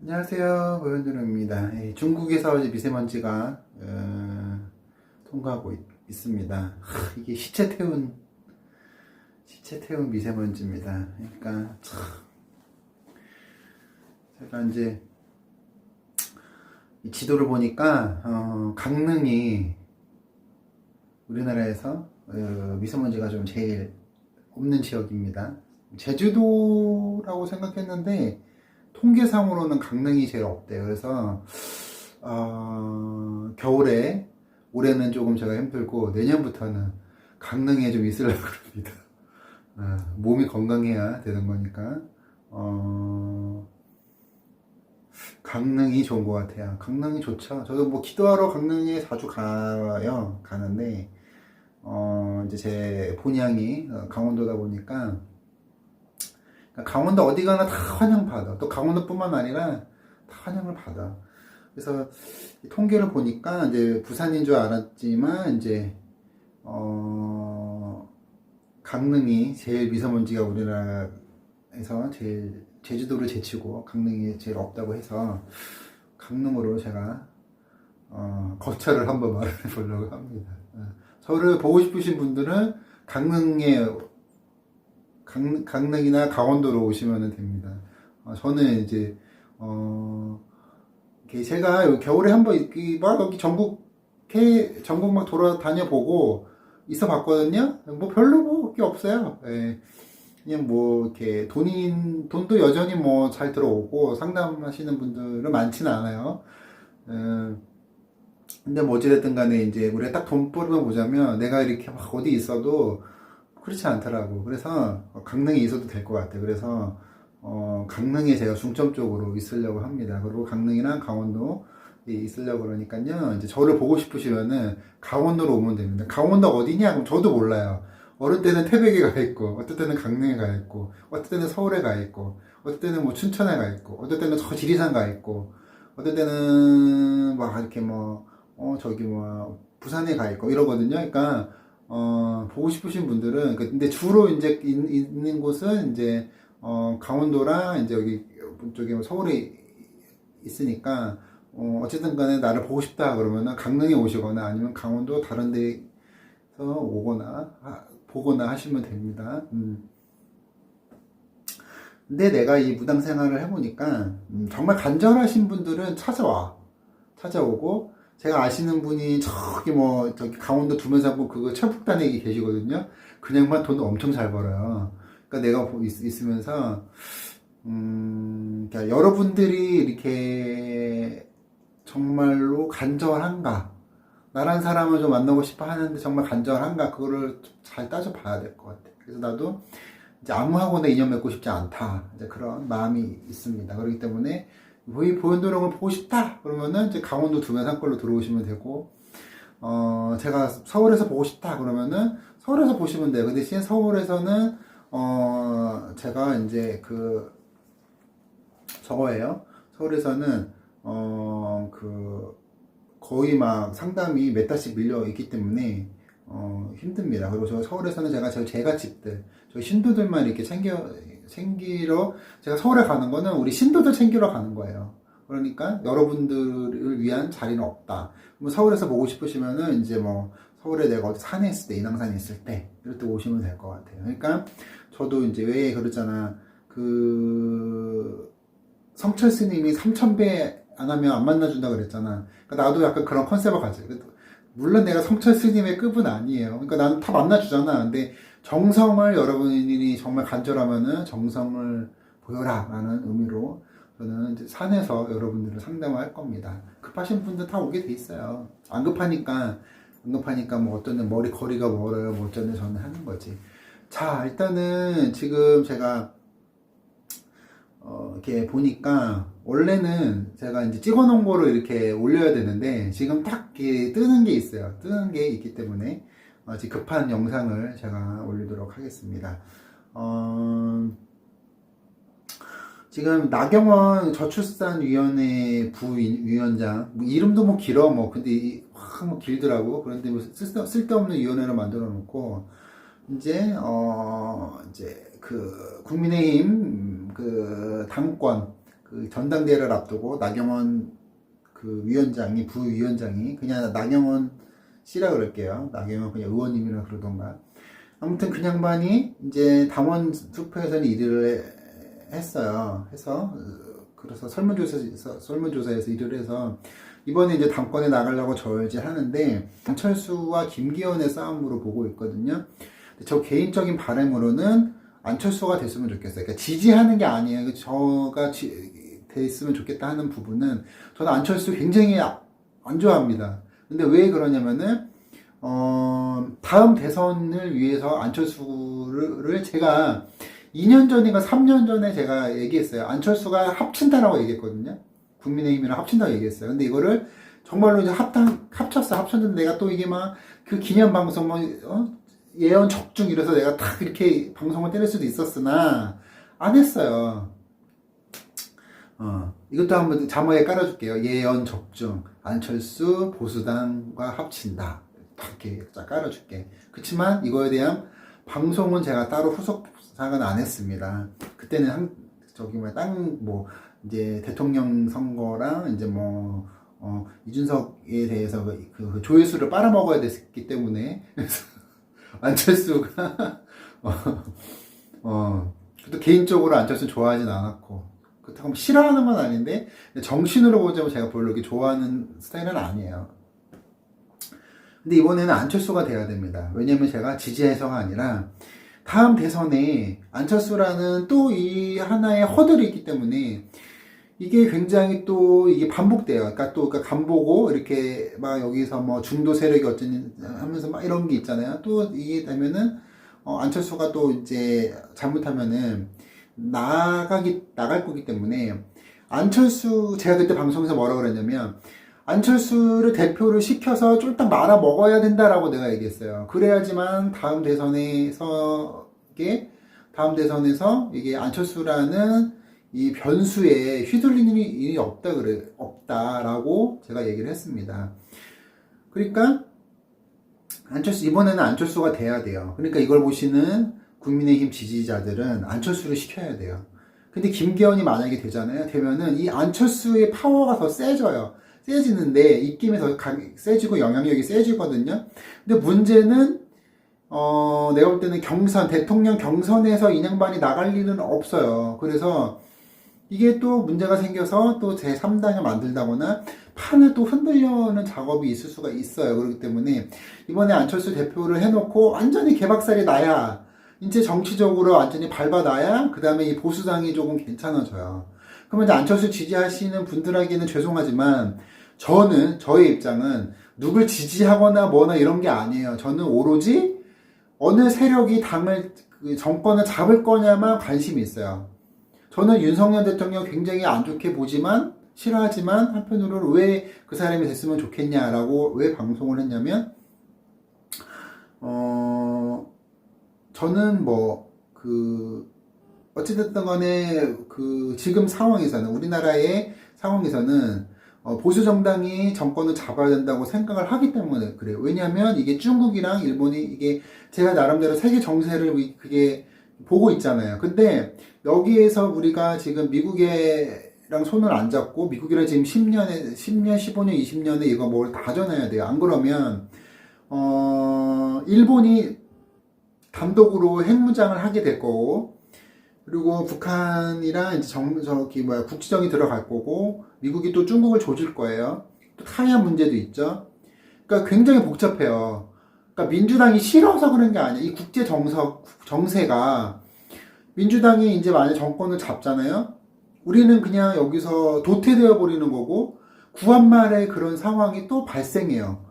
안녕하세요, 고현준호입니다. 중국에서 이제 미세먼지가 통과하고 있습니다. 이게 시체 태운 미세먼지입니다. 그러니까 참, 제가 이제 이 지도를 보니까 강릉이 우리나라에서 미세먼지가 좀 제일 없는 지역입니다. 제주도라고 생각했는데 통계상으로는 강릉이 제일 없대요. 그래서 겨울에 올해는 조금 제가 힘들고 내년부터는 강릉에 좀 있으려고 합니다. 몸이 건강해야 되는 거니까 강릉이 좋은 것 같아요. 강릉이 좋죠. 저도 뭐 기도하러 강릉에 자주 가는데 이제 제 본향이 강원도다 보니까 강원도 어디 가나 다 환영받아. 또 강원도뿐만 아니라 다 환영을 받아. 그래서 통계를 보니까 이제 부산인 줄 알았지만 이제 강릉이 제일 미세먼지가 우리나라에서 제일 제주도를 제치고 강릉이 제일 없다고 해서 강릉으로 제가 거처를 한번 마련해 보려고 합니다. 저를 보고 싶으신 분들은 강릉이나 강원도로 오시면 됩니다. 저는 이제 제가 겨울에 한번 막 여기 전국 막 돌아다녀 보고 있어 봤거든요. 뭐 별로 뭐 게 없어요. 예. 그냥 뭐 이렇게 돈도 여전히 뭐 잘 들어오고 상담하시는 분들은 많지는 않아요. 근데 뭐 어찌됐든 간에 이제 우리가 딱 돈벌이만 보자면 내가 이렇게 막 어디 있어도 그렇지 않더라고. 그래서 강릉에 있어도 될 것 같아요. 그래서 강릉에 제가 중점적으로 있으려고 합니다. 그리고 강릉이나 강원도 있으려고 그러니까요. 이제 저를 보고 싶으시면은 강원도로 오면 됩니다. 강원도 어디냐? 그럼 저도 몰라요. 어느 때는 태백에 가 있고, 어떨 때는 강릉에 가 있고, 어떨 때는 서울에 가 있고, 어떨 때는 뭐 춘천에 가 있고, 어떨 때는 저 지리산 가 있고, 어떨 때는 막 이렇게 뭐 저기 뭐 부산에 가 있고 이러거든요. 그러니까 보고 싶으신 분들은 근데 주로 이제 있는 곳은 이제 강원도랑 이제 여기 저기 뭐 서울에 있으니까 어쨌든 간에 나를 보고 싶다 그러면은 강릉에 오시거나 아니면 강원도 다른 데서 오거나 보거나 하시면 됩니다. 근데 내가 이 무당 생활을 해보니까 정말 간절하신 분들은 찾아오고 제가 아시는 분이 저기 강원도 두면사고 그거 철북단에 계시거든요. 그냥만 돈 엄청 잘 벌어요. 그러니까 내가 있으면서 그러니까 여러분들이 이렇게 정말로 간절한가, 나란 사람을 좀 만나고 싶어 하는데 정말 간절한가, 그거를 잘 따져봐야 될 것 같아. 그래서 나도 이제 아무하고나 인연 맺고 싶지 않다, 이제 그런 마음이 있습니다. 그렇기 때문에 보현도령을 보고 싶다 그러면은 이제 강원도 두면산골로 들어오시면 되고, 제가 서울에서 보고 싶다 그러면은 서울에서 보시면 돼요. 그 대신 서울에서는 제가 이제 저거예요. 서울에서는 거의 막 상담이 몇 달씩 밀려 있기 때문에 힘듭니다. 그리고 저 서울에서는 제가 집들, 저희 신도들만 이렇게 챙기러 제가 서울에 가는 거는 우리 신도들 챙기러 가는 거예요. 그러니까 여러분들을 위한 자리는 없다. 그럼 서울에서 보고 싶으시면은 이제 뭐 서울에 내가 어디 산에 있을 때, 인왕산에 있을 때 이럴 때 오시면 될 것 같아요. 그러니까 저도 이제 왜 그러잖아. 성철 스님이 3000배 안 하면 안 만나준다 그랬잖아. 그러니까 나도 약간 그런 컨셉을 가져. 물론 내가 성철 스님의 급은 아니에요. 그러니까 나는 다 만나주잖아. 근데 정성을 여러분이 정말 간절하면은 정성을 보여라 라는 의미로 저는 이제 산에서 여러분들을 상담을 할 겁니다. 급하신 분들 다 오게 돼 있어요. 안 급하니까 뭐 어떤 데 거리가 멀어요. 뭐 어쩐데 저는 하는 거지. 자, 일단은 지금 제가 이렇게 보니까 원래는 제가 이제 찍어 놓은 거를 이렇게 올려야 되는데 지금 딱 이렇게 뜨는 게 있어요. 뜨는 게 있기 때문에 지금 급한 영상을 제가 올리도록 하겠습니다. 지금 나경원 저출산위원회 부위원장, 뭐 이름도 뭐 길어, 뭐 근데 뭐 길더라고. 그런데 뭐 쓸데없는 위원회를 만들어 놓고 이제 국민의힘 당권 그 전당대회를 앞두고 나경원 그 위원장이, 부위원장이, 그냥 나경원 씨라 그럴게요. 나경원 그냥 의원님이라 그러던가. 아무튼 그 양반이 이제 당원 투표에서는 1위를 했어요. 그래서 설문조사에서 1위를 해서 이번에 이제 당권에 나가려고 저울질하는데 안철수와 김기현의 싸움으로 보고 있거든요. 저 개인적인 바람으로는 안철수가 됐으면 좋겠어요. 그러니까 지지하는 게 아니에요. 저가 됐으면 좋겠다 하는 부분은 저는 안철수 굉장히 안 좋아합니다. 근데 왜 그러냐면은 다음 대선을 위해서 안철수를 제가 2년 전인가 3년 전에 제가 얘기했어요. 안철수가 합친다라고 얘기했거든요. 국민의힘이랑 합친다고 얘기했어요. 근데 이거를 정말로 이제 합쳤는데 내가 또 이게 막 그 기념 방송 예언 적중 이래서 내가 탁 이렇게 방송을 때릴 수도 있었으나 안 했어요. 이것도 한번 자막에 깔아줄게요. 예언 적중 안철수 보수당과 합친다. 이렇게 깔아줄게. 그렇지만 이거에 대한 방송은 제가 따로 후속사는 안 했습니다. 그때는 이제 대통령 선거랑 이제 이준석에 대해서 그 조회수를 빨아먹어야 됐기 때문에 안철수가 또 개인적으로 안철수 좋아하진 않았고 그렇다고 싫어하는 건 아닌데 정신으로 보자면 제가 별로 이렇게 좋아하는 스타일은 아니에요. 근데 이번에는 안철수가 돼야 됩니다. 왜냐면 제가 지지해서가 아니라 다음 대선에 안철수라는 또 이 하나의 허들이 있기 때문에 이게 굉장히 또 이게 반복돼요. 그러니까 간보고 이렇게 막 여기서 중도 세력이 어쩌니 하면서 막 이런 게 있잖아요. 또 이게 되면은 안철수가 또 이제 잘못하면은 나갈 거기 때문에 안철수 제가 그때 방송에서 뭐라고 그랬냐면 안철수를 대표를 시켜서 쫄딱 말아 먹어야 된다라고 내가 얘기했어요. 그래야지만 다음 대선에서 이게 안철수라는 이 변수에 휘둘리는 일이 없다라고 제가 얘기를 했습니다. 그러니까 이번에는 안철수가 돼야 돼요. 그러니까 이걸 보시는 국민의힘 지지자들은 안철수를 시켜야 돼요. 근데 김기현이 만약에 되면은 이 안철수의 파워가 더 세지는데 입김이 더 세지고 영향력이 세지거든요. 근데 문제는 내가 볼 때는 대통령 경선에서 이 양반이 나갈 일은 없어요. 그래서 이게 또 문제가 생겨서 또 제3당을 만들다거나 판을 또 흔들려는 작업이 있을 수가 있어요. 그렇기 때문에 이번에 안철수 대표를 해놓고 완전히 개박살이 나야 이제 정치적으로 완전히 밟아놔야 그 다음에 이 보수당이 조금 괜찮아져요. 그러면 이제 안철수 지지하시는 분들에게는 죄송하지만 저의 입장은 누굴 지지하거나 뭐나 이런 게 아니에요. 저는 오로지 어느 세력이 정권을 잡을 거냐만 관심이 있어요. 저는 윤석열 대통령 굉장히 안 좋게 보지만 싫어하지만 한편으로는 왜 그 사람이 됐으면 좋겠냐라고 왜 방송을 했냐면 저는 어찌됐든 간에 지금 상황에서는 우리나라의 상황에서는 보수 정당이 정권을 잡아야 된다고 생각을 하기 때문에 그래요. 왜냐하면 이게 중국이랑 일본이 이게 제가 나름대로 세계 정세를 그게 보고 있잖아요. 근데 여기에서 우리가 지금 미국이랑 손을 안 잡고 미국이랑 지금 10년, 15년, 20년에 이거 뭘 다져놔야 돼요. 안 그러면 일본이 단독으로 핵무장을 하게 될 거고 그리고 북한이랑 이제 국지정이 들어갈 거고 미국이 또 중국을 조질 거예요. 또 타이완 문제도 있죠. 그러니까 굉장히 복잡해요. 그러니까 민주당이 싫어서 그런 게 아니야. 이 국제 정세가 민주당이 이제 만약 정권을 잡잖아요. 우리는 그냥 여기서 도태되어 버리는 거고 구한말에 그런 상황이 또 발생해요.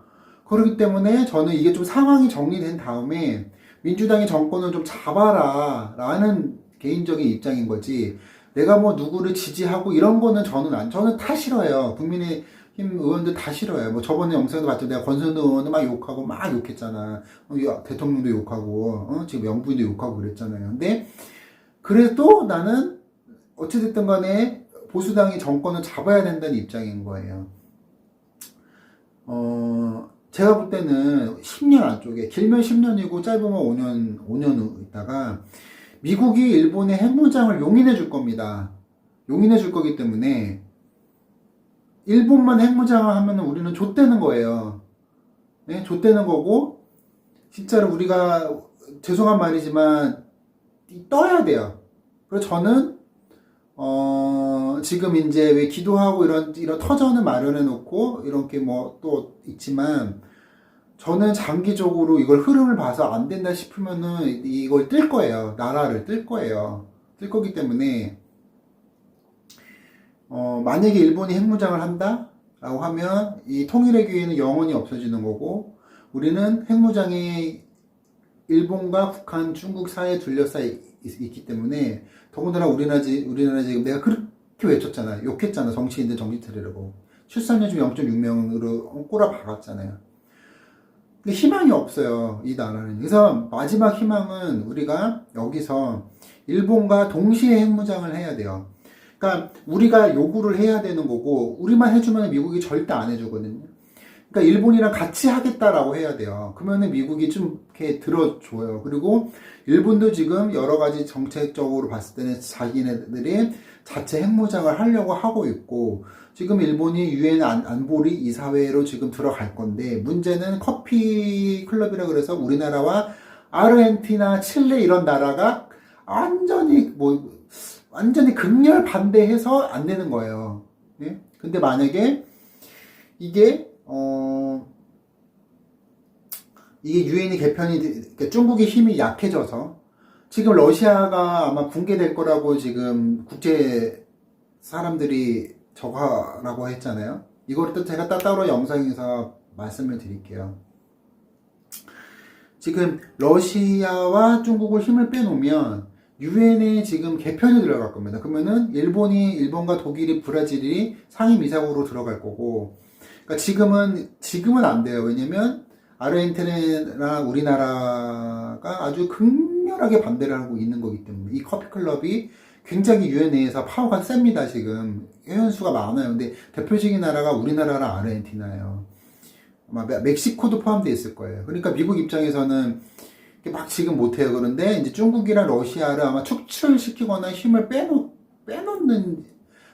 그렇기 때문에 저는 이게 좀 상황이 정리된 다음에 민주당이 정권을 좀 잡아라 라는 개인적인 입장인 거지 내가 누구를 지지하고 이런 거는 저는 다 싫어요. 국민의힘 의원들 다 싫어요. 저번에 영상도 봤죠. 내가 권선우 의원을 막 욕하고 막 욕했잖아. 대통령도 욕하고 지금 영부인도 욕하고 그랬잖아요. 근데 그래도 나는 어찌됐든 간에 보수당이 정권을 잡아야 된다는 입장인 거예요. 제가 볼 때는 10년 안쪽에 길면 10년이고 짧으면 5년 있다가 미국이 일본의 핵무장을 용인해 줄 겁니다. 용인해 줄 거기 때문에 일본만 핵무장을 하면 우리는 좆되는 거예요. 네? 좆되는 거고 진짜로 우리가 죄송한 말이지만 떠야 돼요. 그래서 저는 지금 이제 왜 기도하고 이런 터전을 마련해 놓고 이렇게 뭐 또 있지만 저는 장기적으로 이걸 흐름을 봐서 안 된다 싶으면은 이걸 뜰 거예요. 나라를 뜰 거예요. 뜰 거기 때문에 만약에 일본이 핵무장을 한다? 라고 하면 이 통일의 기회는 영원히 없어지는 거고 우리는 핵무장이 일본과 북한, 중국 사이에 둘러싸여 있기 때문에 더군다나 우리나라 지금 내가 그렇게 외쳤잖아. 욕했잖아. 정치인들 정신 차리라고. 출산율 지금 0.6명으로 꼬라 박았잖아요. 근데 희망이 없어요. 이 나라는. 그래서 마지막 희망은 우리가 여기서 일본과 동시에 핵무장을 해야 돼요. 그러니까 우리가 요구를 해야 되는 거고 우리만 해주면 미국이 절대 안 해주거든요. 그러니까 일본이랑 같이 하겠다라고 해야 돼요. 그러면은 미국이 좀 이렇게 들어줘요. 그리고 일본도 지금 여러 가지 정책적으로 봤을 때는 자기네들이 자체 핵무장을 하려고 하고 있고 지금 일본이 유엔 안보리 이사회로 지금 들어갈 건데 문제는 커피 클럽이라 그래서 우리나라와 아르헨티나, 칠레 이런 나라가 완전히 극렬 반대해서 안 되는 거예요. 예? 근데 만약에 이게 유엔이 개편이, 그러니까 중국의 힘이 약해져서 지금 러시아가 아마 붕괴될 거라고 지금 국제 사람들이 저거라고 했잖아요. 이거를 또 제가 따로 영상에서 말씀을 드릴게요. 지금 러시아와 중국을 힘을 빼놓으면 유엔에 지금 개편이 들어갈 겁니다. 그러면은 일본과 독일이, 브라질이 상임이사국으로 들어갈 거고, 그러니까 지금은 안 돼요. 왜냐면 아르헨티나랑 우리나라가 아주 극렬하게 반대를 하고 있는 거기 때문에 이 커피클럽이 굉장히 유엔 내에서 파워가 셉니다. 지금 회원수가 많아요. 근데 대표적인 나라가 우리나라랑 아르헨티나예요. 아마 멕시코도 포함되어 있을 거예요. 그러니까 미국 입장에서는 막 지금 못해요. 그런데 이제 중국이랑 러시아를 아마 축출시키거나 힘을 빼놓는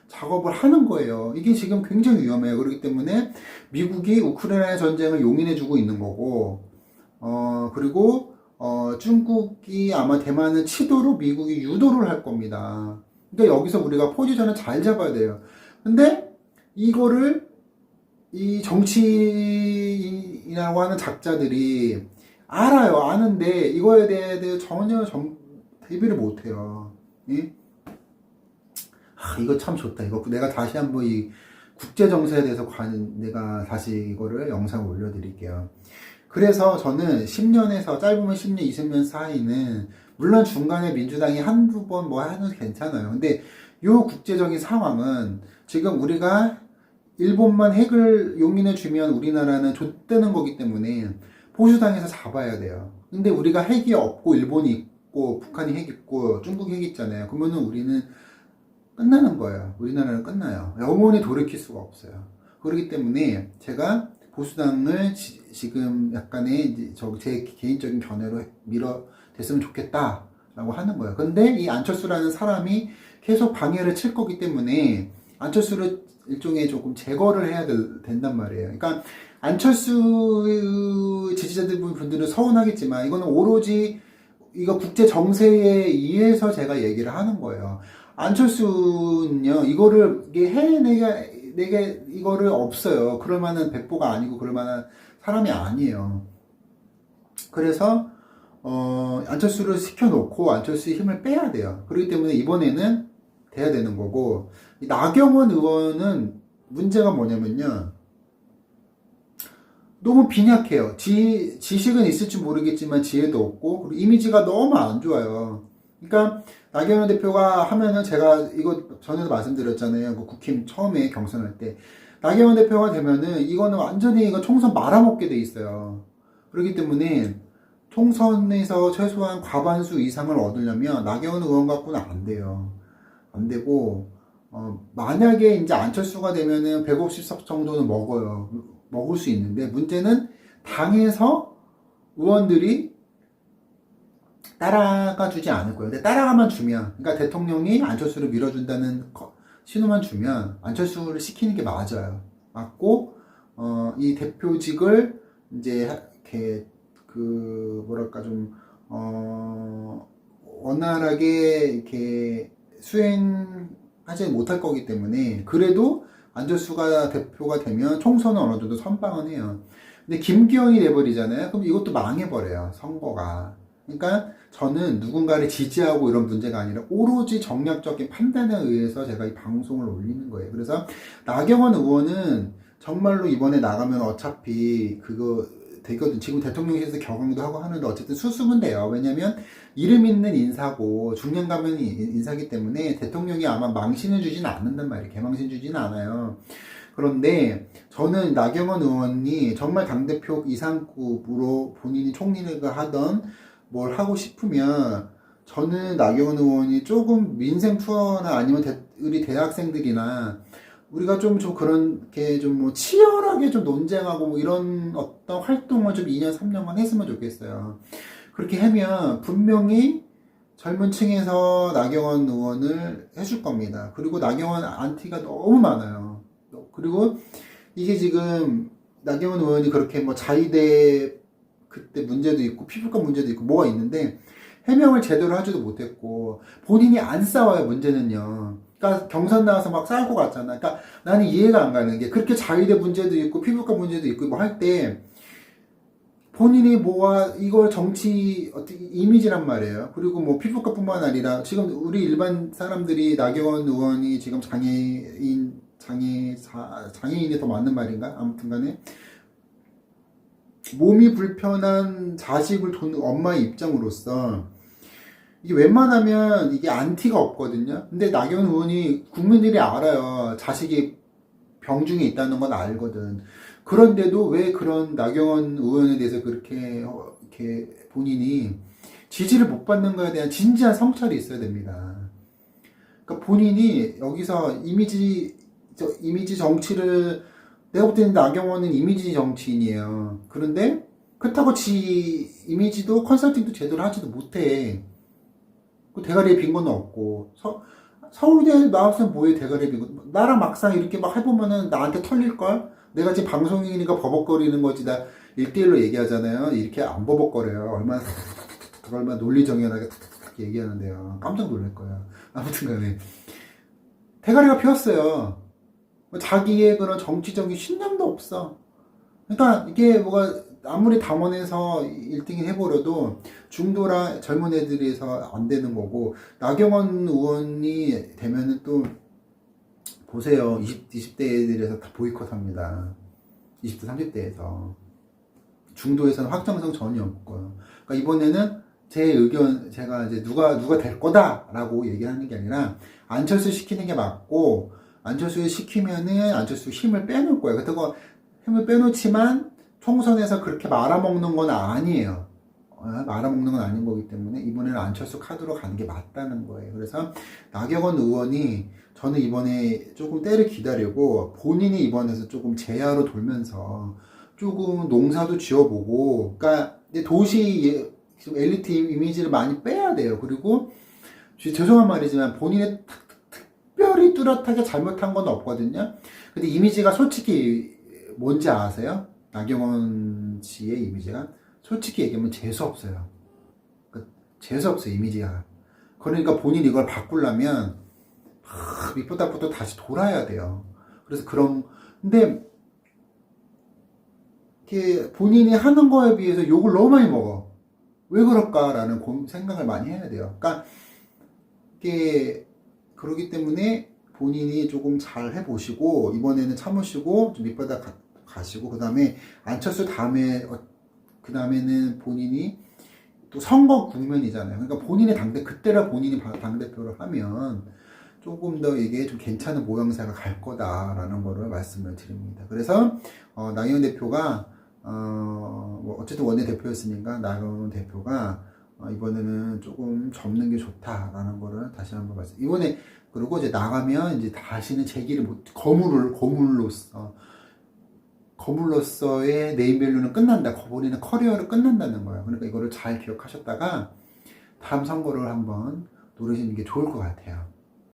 작업을 하는 거예요. 이게 지금 굉장히 위험해요. 그렇기 때문에 미국이 우크라이나 전쟁을 용인해주고 있는 거고, 그리고 중국이 아마 대만을 치도록 미국이 유도를 할 겁니다. 그러니까 여기서 우리가 포지션을 잘 잡아야 돼요. 근데 이거를 이 정치인이라고 하는 작자들이 알아요. 아는데 이거에 대해 전혀 대비를 못해요. 예? 이거 참 좋다. 이거 내가 다시 한번 이 국제 정세에 대해서 내가 다시 이거를 영상을 올려드릴게요. 그래서 저는 10년에서 짧으면 10년, 20년 사이는 물론 중간에 민주당이 한두 번 뭐 하는 게 괜찮아요. 근데 요 국제적인 상황은 지금 우리가 일본만 핵을 용인해 주면 우리나라는 좆되는 거기 때문에 보수당에서 잡아야 돼요. 근데 우리가 핵이 없고 일본이 있고 북한이 핵 있고 중국이 핵 있잖아요. 그러면은 우리는 끝나는 거예요. 우리나라는 끝나요. 영원히 돌이킬 수가 없어요. 그렇기 때문에 제가 보수당을 지금 약간의 제 개인적인 견해로 됐으면 좋겠다라고 하는 거예요. 근데 이 안철수라는 사람이 계속 방해를 칠 거기 때문에 안철수를 일종의 조금 제거를 해야 된단 말이에요. 그러니까 안철수 지지자들 분들은 서운하겠지만 이거는 오로지 이거 국제 정세에 의해서 제가 얘기를 하는 거예요. 안철수는요, 이거를 이거를 없어요. 그럴 만한 백보가 아니고 그럴 만한 사람이 아니에요. 그래서 안철수를 시켜놓고 안철수의 힘을 빼야 돼요. 그렇기 때문에 이번에는 돼야 되는 거고, 나경원 의원은 문제가 뭐냐면요, 너무 빈약해요. 지식은 있을지 모르겠지만 지혜도 없고, 그리고 이미지가 너무 안 좋아요. 그러니까 나경원 대표가 하면은 제가 이거 전에도 말씀드렸잖아요. 그 국힘 처음에 경선할 때 나경원 대표가 되면은 이거는 완전히 이거 총선 말아먹게 돼 있어요. 그렇기 때문에 총선에서 최소한 과반수 이상을 얻으려면 나경원 의원 갖고는 안 돼요. 안 되고 만약에 이제 안철수가 되면은 150석 정도는 먹을 수 있는데 문제는 당에서 의원들이 따라가 주지 않을 거예요. 근데 따라가만 주면, 그러니까 대통령이 안철수를 밀어준다는 신호만 주면 안철수를 시키는 게 맞아요. 맞고 이 대표직을 이제 이렇게 그 뭐랄까 좀 원활하게 이렇게 수행하지 못할 거기 때문에 그래도 안철수가 대표가 되면 총선은 어느 정도 선방은 해요. 근데 김기현이 돼버리잖아요. 그럼 이것도 망해버려요. 선거가. 그러니까 저는 누군가를 지지하고 이런 문제가 아니라 오로지 정략적인 판단에 의해서 제가 이 방송을 올리는 거예요. 그래서 나경원 의원은 정말로 이번에 나가면 어차피 그거 되거든. 지금 대통령실에서 격앙도 하고 하는데 어쨌든 수습은 돼요. 왜냐면 이름 있는 인사고 중량감 있는 인사기 때문에 대통령이 아마 망신을 주진 않는단 말이에요. 개망신 주진 않아요. 그런데 저는 나경원 의원이 정말 당대표 이상급으로 본인이 총리를 하던 뭘 하고 싶으면 저는 나경원 의원이 조금 민생 투어나 아니면 우리 대학생들이나 우리가 좀 그렇게 좀 뭐 치열하게 좀 논쟁하고 뭐 이런 어떤 활동을 좀 2년, 3년간 했으면 좋겠어요. 그렇게 하면 분명히 젊은 층에서 나경원 의원을 해줄 겁니다. 그리고 나경원 안티가 너무 많아요. 그리고 이게 지금 나경원 의원이 그렇게 뭐 자위대 그때 문제도 있고 피부과 문제도 있고 뭐가 있는데 해명을 제대로 하지도 못했고 본인이 안 싸워요. 문제는요. 그러니까 경선 나와서 막 싸우고 갔잖아. 그러니까 나는 이해가 안 가는 게 그렇게 자위대 문제도 있고 피부과 문제도 있고 뭐 할 때 본인이 뭐가 이걸 정치 어떻게 이미지란 말이에요. 그리고 뭐 피부과뿐만 아니라 지금 우리 일반 사람들이 나경원 의원이 지금 장애인이 더 맞는 말인가? 아무튼간에 몸이 불편한 자식을 두는 엄마의 입장으로서 이게 웬만하면 이게 안티가 없거든요. 근데 나경원 의원이 국민들이 알아요. 자식이 병중에 있다는 건 알거든. 그런데도 왜 그런 나경원 의원에 대해서 그렇게 이렇게 본인이 지지를 못 받는 거에 대한 진지한 성찰이 있어야 됩니다. 그러니까 본인이 여기서 이미지 정치를 내가 볼 때는 나경원은 이미지 정치인이에요. 그런데 그렇다고 지 이미지도 컨설팅도 제대로 하지도 못해. 대가리에 빈 건 없고 서울대 나왔으면 뭐해 대가리에 빈 건. 나랑 막상 이렇게 막 해보면은 나한테 털릴걸? 내가 지금 방송인이니까 버벅거리는 거지. 나 1대1로 얘기하잖아요. 이렇게 안 버벅거려요. 얼마나 논리정연하게 얘기하는데요. 깜짝 놀랄 거야. 아무튼 간에 대가리가 피었어요. 자기의 그런 정치적인 신념도 없어. 그러니까 이게 뭐가 아무리 담원해서 1등을 해버려도 중도라 젊은 애들이서 안 되는 거고 나경원 의원이 되면은 또 보세요. 20대 애들에서 다 보이콧합니다. 20대 30대에서 중도에서는 확정성 전혀 없고요. 그러니까 이번에는 제 의견 제가 이제 누가 될 거다라고 얘기하는 게 아니라 안철수 시키는 게 맞고 안철수 시키면은 안철수 힘을 빼놓을 거예요. 그렇다고 힘을 빼놓지만 총선에서 그렇게 말아먹는 건 아니에요. 말아먹는 건 아닌 거기 때문에 이번에는 안철수 카드로 가는 게 맞다는 거예요. 그래서 나경원 의원이 저는 이번에 조금 때를 기다리고 본인이 이번에서 조금 제야로 돌면서 조금 농사도 지어보고 그러니까 도시 엘리트 이미지를 많이 빼야 돼요. 그리고 죄송한 말이지만 본인의 특별히 뚜렷하게 잘못한 건 없거든요. 근데 이미지가 솔직히 뭔지 아세요? 나경원 씨의 이미지가 솔직히 얘기하면 재수없어요. 재수없어요 이미지가. 그러니까 본인이 이걸 바꾸려면 밑바닥부터 다시 돌아야 돼요. 그래서 근데 이렇게 본인이 하는 거에 비해서 욕을 너무 많이 먹어. 왜 그럴까라는 생각을 많이 해야 돼요. 그러니까 이게 그러기 때문에 본인이 조금 잘 해보시고 이번에는 참으시고 좀 밑바닥 가시고 그 다음에 안철수 그 다음에는 본인이 또 선거 국면이잖아요. 그러니까 본인의 그때라 본인이 당대표를 하면 조금 더 이게 좀 괜찮은 모양새가 갈 거다라는 거를 말씀을 드립니다. 그래서 나경원 대표가 뭐 어쨌든 원내대표였으니까 나경원 대표가 이번에는 조금 접는 게 좋다라는 거를 다시 한번 말씀. 이번에 그리고 이제 나가면 이제 다시는 재기를 거물로서의 네임밸류는 끝난다. 본인의 커리어는 끝난다는 거예요. 그러니까 이거를 잘 기억하셨다가 다음 선거를 한번 노리시는 게 좋을 것 같아요.